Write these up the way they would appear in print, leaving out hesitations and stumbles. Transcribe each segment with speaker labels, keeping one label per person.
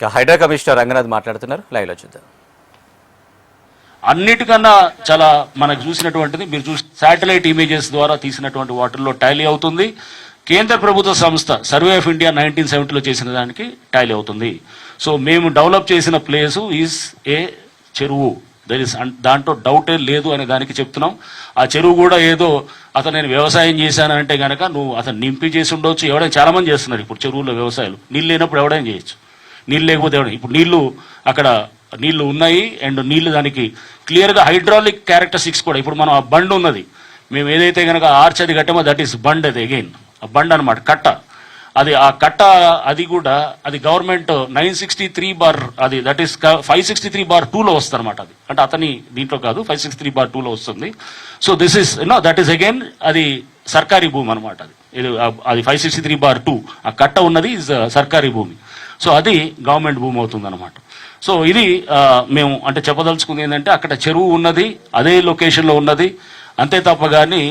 Speaker 1: Hydraa commissioner Ranganath మాట్లాడుతున్నారు, live లో చూద్దాం.
Speaker 2: అన్నిటికన్నా చాలా మనకు చూసినటువంటిది మీరు చూసి శాటిలైట్ ఇమేజెస్ ద్వారా తీసినటువంటి వాటిల్లో టాలీ అవుతుంది. కేంద్ర ప్రభుత్వ సంస్థ సర్వే ఆఫ్ ఇండియా 1970లో చేసిన దానికి టాలీ అవుతుంది. సో మేము డెవలప్ చేసిన ప్లేసు ఈజ్ ఏ చెరువు, దర్ ఇస్ దాంట్లో డౌటే లేదు అనే దానికి చెప్తున్నాం. ఆ చెరువు కూడా ఏదో అతను నేను వ్యవసాయం చేశానంటే కనుక నువ్వు అతను నింపి చేసి ఉండొచ్చు. ఎవడైనా చాలా మంది చేస్తున్నారు ఇప్పుడు చెరువుల్లో వ్యవసాయాలు. నీళ్ళు లేనప్పుడు ఎవడైనా చేయొచ్చు, నీళ్ళు లేకపోతే ఎవడైనా. ఇప్పుడు నీళ్లు అక్కడ నీళ్లు ఉన్నాయి అండ్ నీళ్లు దానికి క్లియర్గా హైడ్రాలిక్ క్యారెక్టరిస్టిక్స్ కూడా. ఇప్పుడు మనం ఆ బండ్ ఉన్నది, మేము ఏదైతే కనుక ఆర్చ్ అది కట్టామో దట్ ఈస్ బండ్. అది అగైన్ ఆ బండ్ అనమాట, కట్ట. అది ఆ కట్ట అది కూడా అది గవర్నమెంట్ 963 అది దట్ ఈస్ 563/2లో వస్తుంది అనమాట. అది అంటే అతని దీంట్లో కాదు, 563/2లో వస్తుంది. So this is that is again అది సర్కారీ భూమి అనమాట. అది 563/2 ఆ కట్ట ఉన్నది ఇస్ సర్కారీ భూమి. సో అది గవర్నమెంట్ భూమి అవుతుంది అనమాట. సో ఇది మేము అంటే చెప్పదలుచుకుంది ఏంటంటే అక్కడ చెరువు ఉన్నది, అదే లొకేషన్లో ఉన్నది, అంతే తప్ప కానీ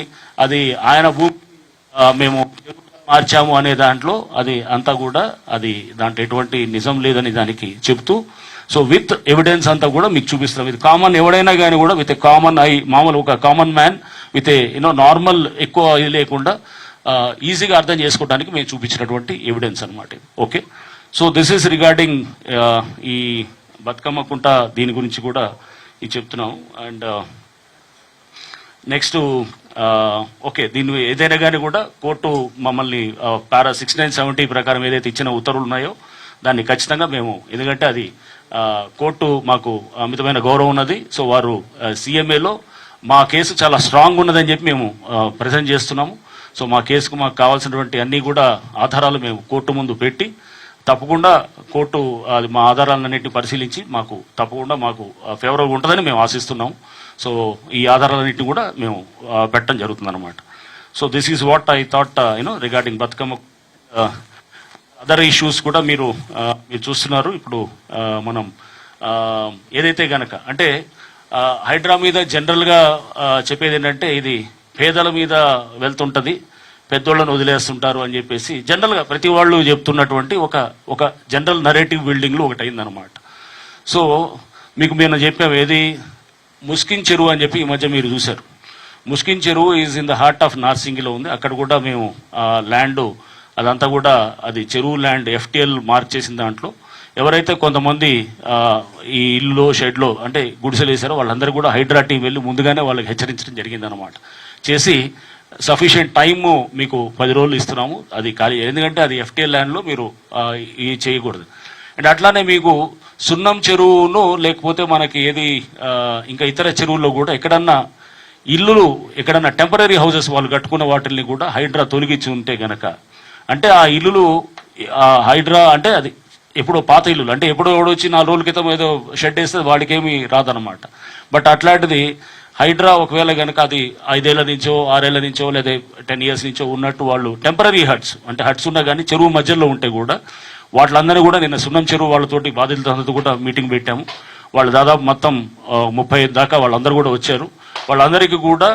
Speaker 2: అది ఆయన భూమి మేము మార్చాము అనే దాంట్లో అది అంతా కూడా అది దాంట్లో ఎటువంటి నిజం లేదని దానికి చెప్తూ, సో విత్ ఎవిడెన్స్ అంతా కూడా మీకు చూపిస్తున్నాం. ఇది కామన్ ఎవడైనా కానీ కూడా విత్ ఏ కామన్ మామూలు ఒక common man with a normal ఎక్కువ ఇది లేకుండా ఈజీగా అర్థం చేసుకోవడానికి మేము చూపించినటువంటి ఎవిడెన్స్ అనమాట ఇది. Okay, so this is regarding ఈ బతుకమ్మ కుంట దీని గురించి కూడా ఇది చెప్తున్నాం. అండ్ నెక్స్ట్ ఓకే, దీన్ని ఏదైనా కానీ కూడా కోర్టు మమ్మల్ని పారా 6970 ప్రకారం ఏదైతే ఇచ్చిన ఉత్తర్వులు ఉన్నాయో దాన్ని ఖచ్చితంగా మేము, ఎందుకంటే అది కోర్టు మాకు అమితమైన గౌరవం ఉన్నది. సో వారు సిఎంఏలో మా కేసు చాలా స్ట్రాంగ్ ఉన్నదని చెప్పి మేము ప్రజెంట్ చేస్తున్నాము. సో మా కేసుకు మాకు కావాల్సినటువంటి అన్నీ కూడా ఆధారాలు మేము కోర్టు ముందు పెట్టి తప్పకుండా కోర్టు అది మా ఆధారాలన్నింటినీ పరిశీలించి మాకు తప్పకుండా మాకు ఫేవరబుల్ ఉంటుందని మేము ఆశిస్తున్నాం. సో ఈ ఆధారాలన్నింటినీ కూడా మేము పెట్టడం జరుగుతుంది అనమాట. So this is what I thought regarding Bathukamma. Other issues కూడా మీరు చూస్తున్నారు. ఇప్పుడు మనం ఏదైతే గనక అంటే హైడ్రా మీద జనరల్గా చెప్పేది ఏంటంటే ఇది పేదల మీద వెళ్తుంటుంది, పెద్దోళ్ళను వదిలేస్తుంటారు అని చెప్పేసి జనరల్గా ప్రతి వాళ్ళు చెప్తున్నటువంటి ఒక జనరల్ నరేటివ్ బిల్డింగ్లో ఒకటి అయిందనమాట. సో మీకు మేము చెప్పాము ఏది ముస్కిన్ చెరువు అని చెప్పి ఈ మధ్య మీరు చూశారు. ముస్కిన్ చెరువు is in the heart of నార్సింగిలో ఉంది. అక్కడ కూడా మేము ల్యాండ్ అదంతా కూడా అది చెరువు ల్యాండ్ ఎఫ్టిఎల్ మార్క్ చేసిన దాంట్లో ఎవరైతే కొంతమంది ఈ ఇల్లులో షెడ్లో అంటే గుడిసెలు వేశారో వాళ్ళందరూ కూడా హైడ్రా టీం వెళ్ళి ముందుగానే వాళ్ళకి హెచ్చరించడం జరిగిందనమాట. చేసి సఫిషియెంట్ టైము మీకు 10 రోజులు ఇస్తున్నాము అది ఖాళీ, ఎందుకంటే అది ఎఫ్టిఎల్ ల్యాండ్లో మీరు ఇది చేయకూడదు. అండ్ అట్లానే మీకు సున్నం చెరువును లేకపోతే మనకి ఏది ఇంకా ఇతర చెరువుల్లో కూడా ఎక్కడన్నా ఇల్లులు ఎక్కడన్నా టెంపరీ హౌసెస్ వాళ్ళు కట్టుకున్న వాటిని కూడా హైడ్రా తొలగించి ఉంటే గనక అంటే ఆ ఇల్లులు హైడ్రా అంటే అది ఎప్పుడో పాత ఇల్లులు అంటే ఎప్పుడో ఎవడొచ్చి 4 రోజుల క్రితం ఏదో షెడ్ వేస్తే వాడికేమీ రాదనమాట. బట్ అట్లాంటిది హైడ్రా ఒకవేళ కనుక అది 5 ఏళ్ల నుంచో 6 ఏళ్ల నుంచో లేదా 10 years నుంచో ఉన్నట్టు వాళ్ళు టెంపరీ హట్స్ అంటే హట్స్ ఉన్నా కానీ చెరువు మధ్యలో ఉంటే కూడా వాటిలందరూ కూడా నిన్న సున్నం చెరువు వాళ్ళతోటి బాధితులతో కూడా మీటింగ్ పెట్టాము. వాళ్ళు దాదాపు మొత్తం 35 దాకా వాళ్ళందరూ కూడా వచ్చారు. వాళ్ళందరికీ కూడా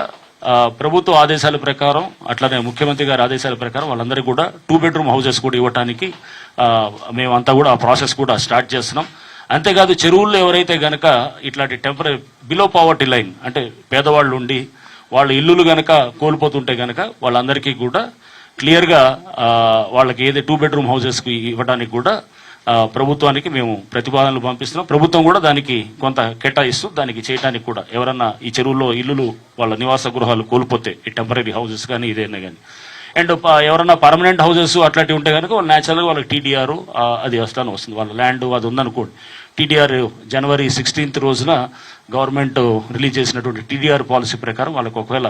Speaker 2: ప్రభుత్వ ఆదేశాల ప్రకారం అట్లానే ముఖ్యమంత్రి గారి ఆదేశాల ప్రకారం వాళ్ళందరికీ కూడా 2 bedroom హౌసెస్ కూడా ఇవ్వడానికి మేమంతా కూడా ఆ ప్రాసెస్ కూడా స్టార్ట్ చేస్తున్నాం. అంతేకాదు చెరువుల్లో ఎవరైతే గనక ఇట్లాంటి టెంపరీ బిలో పావర్టీ లైన్ అంటే పేదవాళ్ళు ఉండి వాళ్ళ ఇల్లులు గనక కోల్పోతుంటే గనక వాళ్ళందరికీ కూడా క్లియర్గా వాళ్ళకి ఏది 2 bedroom హౌసెస్కి ఇవ్వడానికి కూడా ప్రభుత్వానికి మేము ప్రతిపాదనలు పంపిస్తున్నాం. ప్రభుత్వం కూడా దానికి కొంత కేటాయిస్తూ దానికి చేయడానికి కూడా ఎవరన్నా ఈ చెరువుల్లో ఇల్లులు వాళ్ళ నివాస గృహాలు కోల్పోతే ఈ టెంపరీ హౌసెస్ కానీ ఇదైనా కానీ అండ్ ఎవరన్నా పర్మనెంట్ హౌసెస్ అట్లాంటివి ఉంటే కనుక వాళ్ళు న్యాచురల్గా వాళ్ళకి టీడీఆర్ అది వస్తాను వస్తుంది. వాళ్ళ ల్యాండ్ అది ఉందనుకోండి, టీడీఆర్ January 16th రోజున గవర్నమెంట్ రిలీజ్ చేసినటువంటి టీడీఆర్ పాలసీ ప్రకారం వాళ్ళకి ఒకవేళ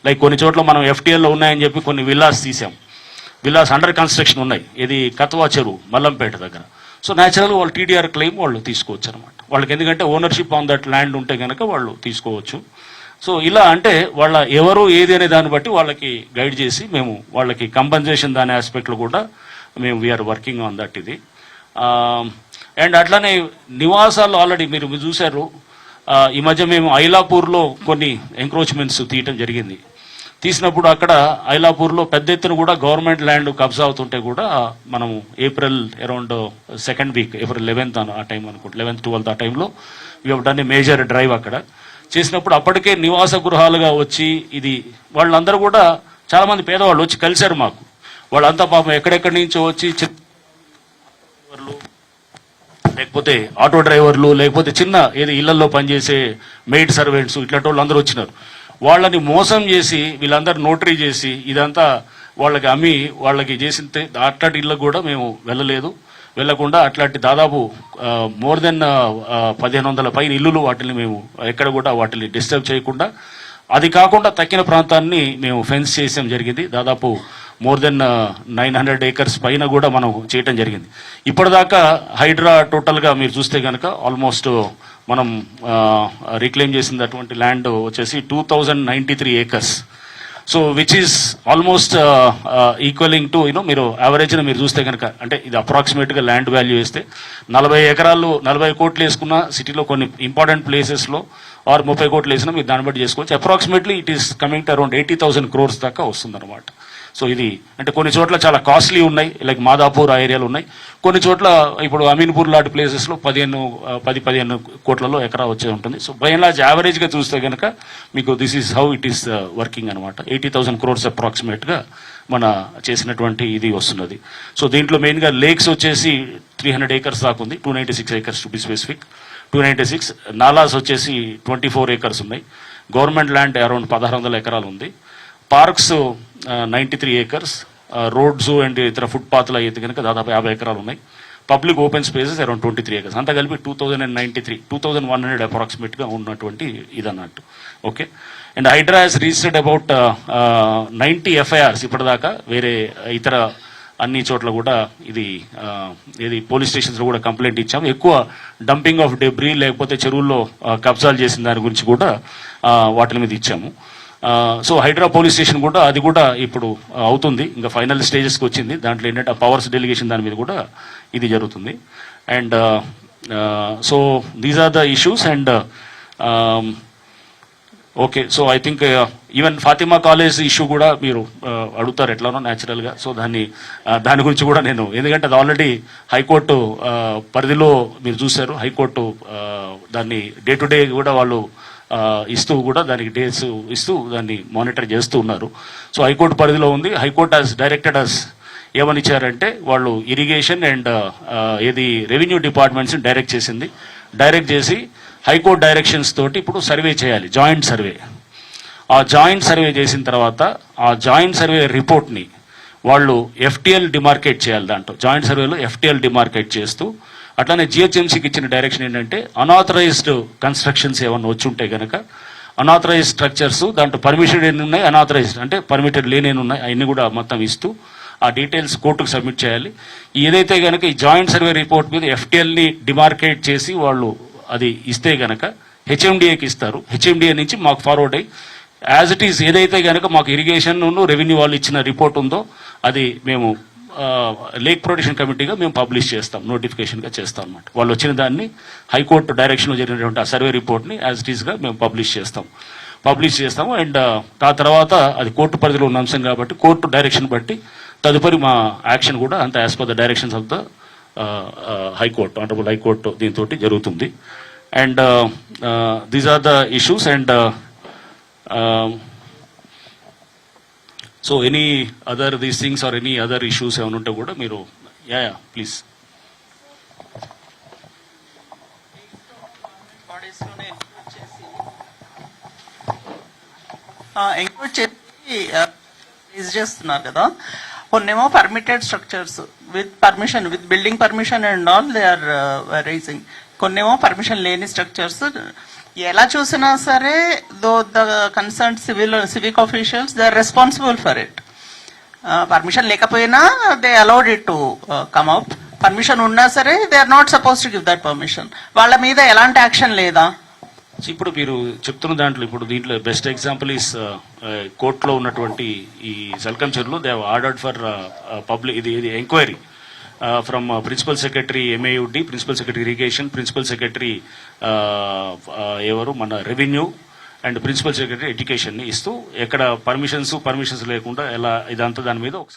Speaker 2: లైక్ కొన్ని చోట్ల మనం ఎఫ్టీఎల్లో ఉన్నాయని చెప్పి కొన్ని విల్లాస్ తీసాం, విల్లాస్ అండర్ కన్స్ట్రక్షన్ ఉన్నాయి, ఇది కత్వా చెరువు మల్లంపేట దగ్గర. సో న్యాచురల్గా వాళ్ళు టీడీఆర్ క్లెయిమ్ వాళ్ళు తీసుకోవచ్చు అనమాట. వాళ్ళకి ఎందుకంటే ఓనర్షిప్ ఆన్ దట్ ల్యాండ్ ఉంటే కనుక వాళ్ళు తీసుకోవచ్చు. సో ఇలా అంటే వాళ్ళ ఎవరు ఏది అనే దాన్ని బట్టి వాళ్ళకి గైడ్ చేసి మేము వాళ్ళకి కంపెన్సేషన్ దాని ఆస్పెక్ట్లో కూడా మేము వీఆర్ వర్కింగ్ ఆన్ దట్ ఇది. అండ్ అట్లానే నివాసాలు ఆల్రెడీ మీరు చూశారు. ఈ మధ్య మేము ఐలాపూర్లో కొన్ని ఎంక్రోచ్మెంట్స్ తీయటం జరిగింది. తీసినప్పుడు అక్కడ ఐలాపూర్లో పెద్ద ఎత్తున కూడా గవర్నమెంట్ ల్యాండ్ కబ్జా అవుతుంటే కూడా మనం April around second week April 11th ఆ టైం అనుకుంటా 11th 12th ఆ టైంలో we have done a major drive అక్కడ చేసినప్పుడు అప్పటికే నివాస గృహాలుగా వచ్చి ఇది వాళ్ళందరూ కూడా చాలా మంది పేదవాళ్ళు వచ్చి కలిశారు మాకు. వాళ్ళంతా పాపం ఎక్కడెక్కడి నుంచో వచ్చి లేకపోతే ఆటో డ్రైవర్లు లేకపోతే చిన్న ఏది ఇళ్లలో పనిచేసే మెయిడ్ సర్వెంట్స్ ఇట్లాంటి వాళ్ళు అందరూ వచ్చినారు. వాళ్ళని మోసం చేసి వీళ్ళందరూ నోటరీ చేసి ఇదంతా వాళ్ళకి అమ్మి వాళ్ళకి చేసింటే అట్లాంటి ఇళ్ళకు కూడా మేము వెళ్ళకుండా అట్లాంటి దాదాపు మోర్ దెన్ 1500 పైన ఇల్లులు వాటిని మేము ఎక్కడ కూడా వాటిని డిస్టర్బ్ చేయకుండా అది కాకుండా తక్కిన ప్రాంతాన్ని మేము ఫెన్స్ చేసాం జరిగింది. దాదాపు మోర్ దెన్ 900 acres పైన కూడా మనం చేయటం జరిగింది. ఇప్పటిదాకా హైడ్రా టోటల్గా మీరు చూస్తే కనుక ఆల్మోస్ట్ మనం రీక్లెయిమ్ చేసిన అటువంటి ల్యాండ్ వచ్చేసి 2093 acres. So which is almost equalling to మీరు యావరేజ్ని మీరు చూస్తే కనుక అంటే ఇది అప్రాక్సిమేట్గా ల్యాండ్ వాల్యూ వేస్తే 40 ఎకరాలు 40 కోట్లు వేసుకున్న సిటీలో కొన్ని ఇంపార్టెంట్ ప్లేసెస్లో ఆర్ 30 కోట్లు వేసినా మీరు దాన్ని బట్టి చేసుకోవచ్చు. Approximately it is coming to around 80,000 crores దాకా వస్తుందన్నమాట. సో ఇది అంటే కొన్ని చోట్ల చాలా కాస్ట్లీ ఉన్నాయి, లైక్ మాదాపూర్ ఆ ఏరియాలు ఉన్నాయి. కొన్ని చోట్ల ఇప్పుడు అమీన్పూర్ లాంటి ప్లేసెస్లో 10-15 కోట్లలో ఎకరా వచ్చే ఉంటుంది. సో బై అండ్ లార్జ్ యావరేజ్గా చూస్తే కనుక మీకు this is how it is working అనమాట. 80,000 crores అప్రాక్సిమేట్గా మన చేసినటువంటి ఇది వస్తున్నది. సో దీంట్లో మెయిన్గా లేక్స్ వచ్చేసి 300 acres దాకా ఉంది, 296 acres to be specific, 296. Nallahs వచ్చేసి 24 acres ఉన్నాయి. గవర్నమెంట్ ల్యాండ్ అరౌండ్ 1600 ఎకరాలు ఉంది. పార్క్స్ 93 acres, రోడ్స్ అండ్ ఇతర ఫుట్పాత్లు అయితే కనుక దాదాపు 50 ఎకరాలు ఉన్నాయి. Public open spaces around 23 acres. అంతా కలిపి 2100 అప్రాక్సిమేట్గా ఉన్నటువంటి ఇదన్నట్టు. Okay. And HYDRAA has registered about 90 FIRs ఇప్పటిదాకా. వేరే ఇతర అన్ని చోట్ల కూడా ఇది పోలీస్ స్టేషన్స్లో కూడా కంప్లైంట్ ఇచ్చాము. ఎక్కువ డంపింగ్ ఆఫ్ డెబ్రీ లేకపోతే చెరువుల్లో కబ్జాలు చేసిన దాని గురించి కూడా వాటి మీద ఇచ్చాము. సో హైడ్రా పోలీస్ స్టేషన్ కూడా అది కూడా ఇప్పుడు అవుతుంది, ఇంకా ఫైనల్ స్టేజెస్కి వచ్చింది. దాంట్లో ఏంటంటే ఆ పవర్స్ డెలిగేషన్ దాని మీద కూడా ఇది జరుగుతుంది. And so these are the issues. And okay, so I think even Fatima college issue కూడా మీరు అడుగుతారు ఎట్లానో న్యాచురల్గా. సో దాని గురించి కూడా నేను, ఎందుకంటే అది ఆల్రెడీ హైకోర్టు పరిధిలో మీరు చూశారు. హైకోర్టు దాన్ని డే టు డే కూడా వాళ్ళు ఇస్తూ కూడా దానికి డేట్స్ ఇస్తూ దాన్ని మానిటర్ చేస్తూ ఉన్నారు. సో హైకోర్టు పరిధిలో ఉంది. హైకోర్టు హాస్ డైరెక్టెడ్ అస్ ఏమని ఇచ్చారంటే వాళ్ళు irrigation and revenue departments direct చేసింది. డైరెక్ట్ చేసి హైకోర్టు డైరెక్షన్స్ తోటి ఇప్పుడు సర్వే చేయాలి, జాయింట్ సర్వే. ఆ జాయింట్ సర్వే చేసిన తర్వాత ఆ జాయింట్ సర్వే రిపోర్ట్ని వాళ్ళు FTL డిమార్కేట్ చేయాలి. దాంట్లో జాయింట్ సర్వేలో FTL డిమార్కేట్ చేస్తూ అట్లానే GHMCకి ఇచ్చిన డైరెక్షన్ ఏంటంటే అనాథరైజ్డ్ కన్స్ట్రక్షన్స్ ఏమన్నా వచ్చి ఉంటే కనుక అనాథరైజ్డ్ స్ట్రక్చర్స్ దాంట్లో పర్మిషన్ ఎన్ని ఉన్నాయి, అనాథరైజ్డ్ అంటే పర్మిటెడ్ లేని ఉన్నాయి, అవన్నీ కూడా మొత్తం ఇస్తూ ఆ డీటెయిల్స్ కోర్టుకు సబ్మిట్ చేయాలి. ఏదైతే కనుక ఈ జాయింట్ సర్వే రిపోర్ట్ మీద FTLని డిమార్కేట్ చేసి వాళ్ళు అది ఇస్తే కనుక HMDAకి ఇస్తారు. HMDA నుంచి మాకు ఫార్వర్డ్ అయ్యి యాజ్ ఇట్ ఈస్ ఏదైతే కనుక మాకు ఇరిగేషన్ రెవెన్యూ వాళ్ళు ఇచ్చిన రిపోర్ట్ ఉందో అది మేము లేక్ ప్రొటెక్షన్ కమిటీగా మేము పబ్లిష్ చేస్తాం, నోటిఫికేషన్గా చేస్తాం అనమాట. వాళ్ళు వచ్చిన దాన్ని హైకోర్టు డైరెక్షన్లో జరిగినటువంటి ఆ సర్వే రిపోర్ట్ని యాజ్ ఇట్ ఈస్గా మేము పబ్లిష్ చేస్తాము. అండ్ ఆ తర్వాత అది కోర్టు పరిధిలో ఉన్న అంశం కాబట్టి కోర్టు డైరెక్షన్ బట్టి తదుపరి మా యాక్షన్ కూడా అంత as per the directions of the high court, honourable high court దీంతో జరుగుతుంది. And these are the issues. And so any other these things are any other issues ఏమైనా ఉంటే కూడా మీరు ప్లీజ్.
Speaker 3: ఎంక్వైరీ చేసి చేస్తున్నారు కదా, కొన్నేమో permitted structures with permission, with building permission and all they are rising. కొన్నేమో పర్మిషన్ లేని స్ట్రక్చర్స్. ఎలా చూసినా సరే though the concern civic officials they are responsible for it. Permission లేకపోయినా they allowed it to come out. Permission ఉన్నా సరే they are not suppose to give that permission. వాళ్ళ మీద ఎలాంటి యాక్షన్ లేదా?
Speaker 2: ఇప్పుడు మీరు చెప్తున్న దాంట్లో ఇప్పుడు దీంట్లో బెస్ట్ ఎగ్జాంపుల్ ఈస్ కోర్టులో ఉన్నటువంటి ఈ సల్కం చెరువులో they have ordered for public ఇది enquiry from principal secretary MAUD, principal secretary irrigation, principal secretary ఎవరు మన రెవెన్యూ అండ్ ప్రిన్సిపల్ సెక్రటరీ ఎడ్యుకేషన్ని ఇస్తూ ఎక్కడ పర్మిషన్స్ లేకుండా ఎలా ఇదంతా దాని మీద ఒక